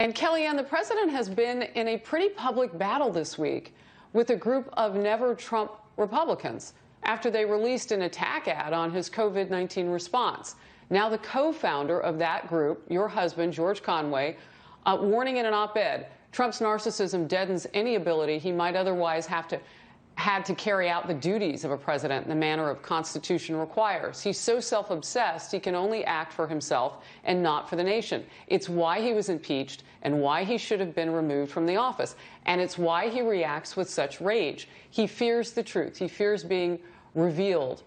And Kellyanne, the president has been in a pretty public battle this week with a group of never-Trump Republicans after they released an attack ad on his COVID-19 response. Now the co-founder of that group, your husband, George Conway, warning in an op-ed, Trump's narcissism deadens any ability he might otherwise had to carry out the duties of a president in the manner of Constitution requires. He's so self-obsessed he can only act for himself and not for the nation. It's why he was impeached and why he should have been removed from the office. And it's why he reacts with such rage. He fears the truth. He fears being revealed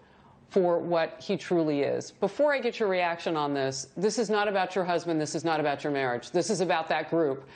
for what he truly is. Before I get your reaction on this is not about your husband. This is not about your marriage. This is about that group.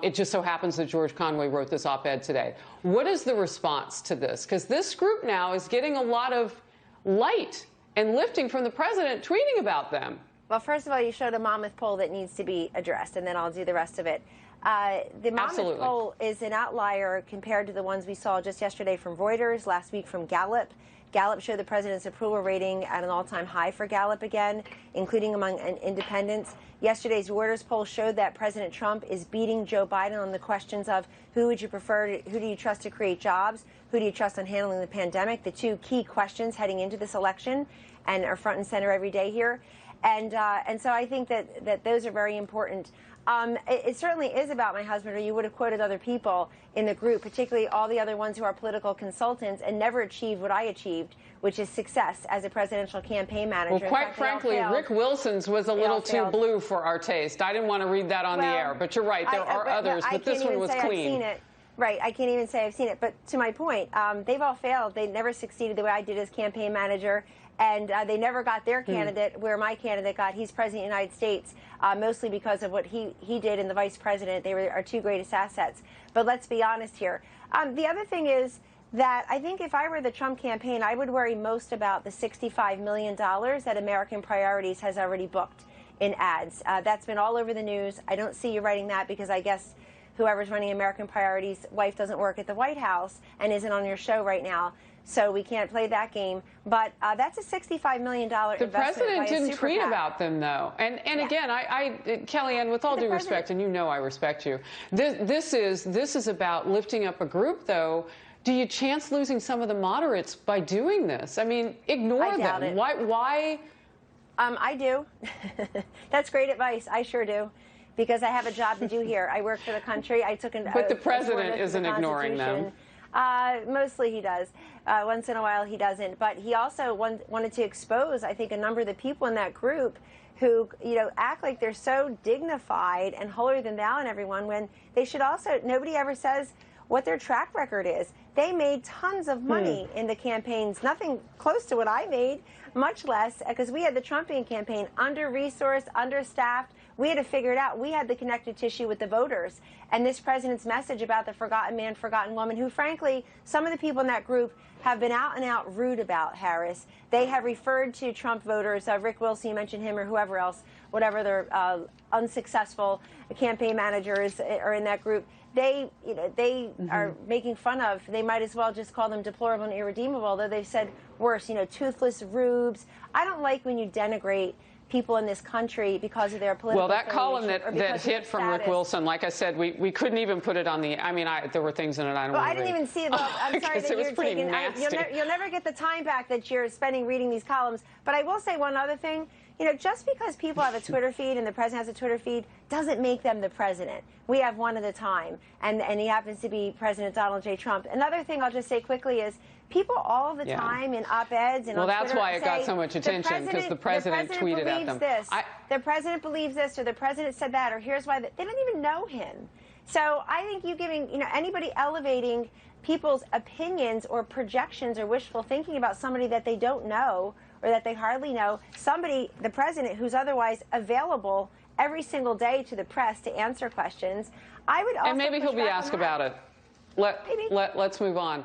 It just so happens that George Conway wrote this op-ed today. What is the response to this? Because this group now is getting a lot of light and lifting from the president tweeting about them. Well, first of all, you showed a Monmouth poll that needs to be addressed, and then I'll do the rest of it. The Monmouth poll is an outlier compared to the ones we saw just yesterday from Reuters, last week from Gallup. Gallup showed the president's approval rating at an all-time high for Gallup again, including among independents. Yesterday's Reuters poll showed that President Trump is beating Joe Biden on the questions of who would you prefer, who do you trust to create jobs, who do you trust on handling the pandemic, the two key questions heading into this election and are front and center every day here. And so I think that those are very important. It certainly is about my husband, or you would have quoted other people in the group, particularly all the other ones who are political consultants and never achieved what I achieved, which is success as a presidential campaign manager. Well, quite frankly, Rick Wilson's was a little too blue for our taste. I didn't want to read that on the air, but you're right, there are others, but this one was clean. Right, I can't even say I've seen it. But to my point, they've all failed. They never succeeded the way I did as campaign manager. And they never got their candidate where my candidate got. He's president of the United States, mostly because of what he did in the vice president. They were our two greatest assets. But let's be honest here. The other thing is that I think if I were the Trump campaign, I would worry most about the $65 million that American Priorities has already booked in ads. That's been all over the news. I don't see you writing that because I guess whoever's running American Priorities' wife doesn't work at the White House and isn't on your show right now. So we can't play that game. But that's a $65 million investment. The president didn't tweet about them, though. And again, Kellyanne, with all due respect, and you know I respect you, this is about lifting up a group, though. Do you chance losing some of the moderates by doing this? I mean, ignore them. Why? I do. That's great advice. I sure do. Because I have a job to do here. I work for the country. But the president isn't ignoring them. Mostly he does. Once in a while he doesn't. But he also wanted to expose, I think, a number of the people in that group who, act like they're so dignified and holier than thou and everyone when they should also, nobody ever says what their track record is. They made tons of money in the campaigns, nothing close to what I made, much less, because we had the Trumpian campaign under-resourced, understaffed. We had to figure it out. We had the connective tissue with the voters. And this president's message about the forgotten man, forgotten woman, who, frankly, some of the people in that group have been out and out rude about Harris. They have referred to Trump voters, Rick Wilson, you mentioned him, or whoever else, whatever their unsuccessful campaign managers are in that group. They are making fun of. They might as well just call them deplorable and irredeemable, although they've said worse, toothless rubes. I don't like when you denigrate people in this country because of their political affiliation. Well, that column that hit from status. Rick Wilson, like I said, we couldn't even put it on the, there were things in it I don't want to read. I didn't even see it. I'm sorry that you're taking, you'll never get the time back that you're spending reading these columns. But I will say one other thing. Just because people have a Twitter feed and the president has a Twitter feed doesn't make them the president. We have one at a time, and he happens to be President Donald J. Trump. Another thing I'll just say quickly is people all the time in op-eds and on that's Twitter why it got so much attention, because the president tweeted at them. The president believes this, or the president said that, or here's why. They don't even know him. So I think you giving anybody elevating people's opinions or projections or wishful thinking about somebody that they don't know or that they hardly know, somebody, the president, who's otherwise available every single day to the press to answer questions, I would also and maybe he'll be asked about it. Let's move on.